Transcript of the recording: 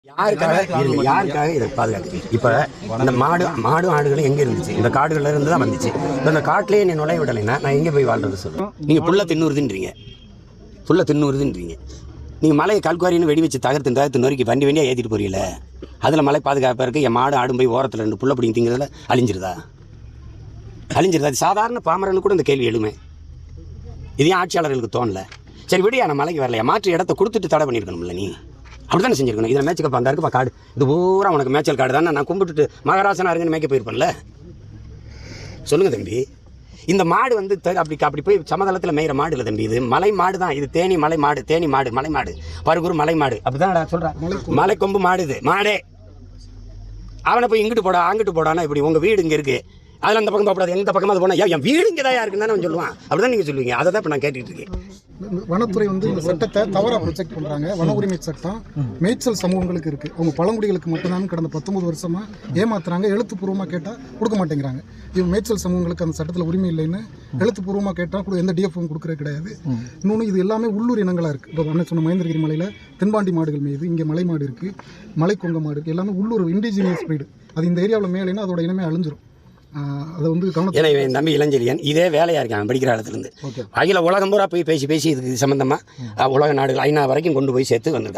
யாருக்காக இதை பாதுகாக்குது? இப்போ அந்த மாடு ஆடுகளும் எங்கே இருந்துச்சு? இந்த காடுகளில் இருந்து தான் வந்துச்சு. இப்போ இந்த காட்டிலேயே என்னை நுழைய விடலைன்னா நான் எங்கே போய் வாழ்றது சொல்லுவேன்? நீங்கள் புல்ல தின்னுறுதுன்றீங்க, நீங்கள் மலையை கல்குவாரின்னு வெடி வச்சு தகர்த்து நொறுக்கி வண்டியாக ஏற்றிட்டு போறீங்கள, அதில் மலை பாதுகாப்பாக இருக்குது. என் மாடு ஆடும் போய் ஓரத்தில் 2 புல்ல பிடிங்க திங்கிறதுல அழிஞ்சிருதா? அது சாதாரண பாமரன்னு கூட இந்த கேள்வி எழுமே. இதையும் ஆட்சியாளர்களுக்கு தோணல. சரி விடியா, நான் மலைக்கு வரலையா, மாற்று இடத்த கொடுத்துட்டு தடை பண்ணியிருக்கணும்ல. நீ அப்படி தானே செஞ்சிருக்கணும். இதில் மேய்ச்சக்கப்பா அந்த இருக்குப்பா காடு, இது பூரா உனக்கு மேய்ச்சல் காடு தானே, நான் கும்பிட்டுட்டு மகாராசனா இருங்கன்னு மேய்க்க போயிருப்பேன்ல. சொல்லுங்கள் தம்பி, இந்த மாடு வந்து அப்படி போய் சமதளத்தில் மேய்கிற மாடு இல்லை தம்பி, இது மலை மாடு தான். இது தேனி மலை மாடு, பருகூர் மலை மாடு, அப்படி தான் சொல்கிறேன். மலை கொம்பு மாடு, இது மாடே. அவனை போய் இங்கிட்டு போடா அங்கிட்டு போடானா இப்படி உங்கள் வீடு இங்கே இருக்குது, அதில் அந்த பக்கம் போகக்கூடாது, எந்த பக்கமாக அது போனால் என் வீடு இங்கே தான் இருக்குன்னு தானே சொல்லுவான். அப்படி தான் நீங்கள் சொல்லுவீங்க. அதை தான் இப்போ நான் கேட்டுட்டு இருக்கேன். வனத்துறை வந்து இந்த சட்டத்தை தவறாக ப்ரொஜெக்ட் பண்ணுறாங்க. வன உரிமை சட்டம் மேய்ச்சல் சமூகங்களுக்கு இருக்குது, அவங்க பழங்குடிகளுக்கு மட்டும்தான் கடந்த 19 வருஷமாக ஏமாத்துறாங்க. எழுத்துப்பூர்வமாக கேட்டால் கொடுக்க மாட்டேங்கிறாங்க. இவங்க மேய்ச்சல் சமூகங்களுக்கு அந்த சட்டத்தில் உரிமை இல்லைன்னு எழுத்துப்பூர்வமாக கேட்டால் எந்த டிஎஃப்பும் கொடுக்குறது கிடையாது. இன்னொன்று இது எல்லாமே உள்ளூர் இனங்களாக இருக்குது. இப்போ அண்ணன் சொன்ன மகேந்திரகிரி மலையில் தென்பாண்டி மாடுகள் மேய்து, இங்கே மலை மாடு இருக்குது, மலை கொங்க மாடு இருக்குது, எல்லாமே உள்ளூர் இண்டிஜினியஸ் ப்ரீடு. அது இந்த ஏரியாவில் மேலேன்னா அதோட இனமே அழிஞ்சிரும். அதை வந்து ஏன்னா இவன் தம்பி இளஞ்செழியன் இதே வேலையாக இருக்கான் படிக்கிற காலத்துலேருந்து. அகில உலகம் பூரா போய் பேசி இதுக்கு சம்மந்தமாக உலக நாடுகள் ஐநா வரைக்கும் கொண்டு போய் சேர்த்து வந்திருக்கான்.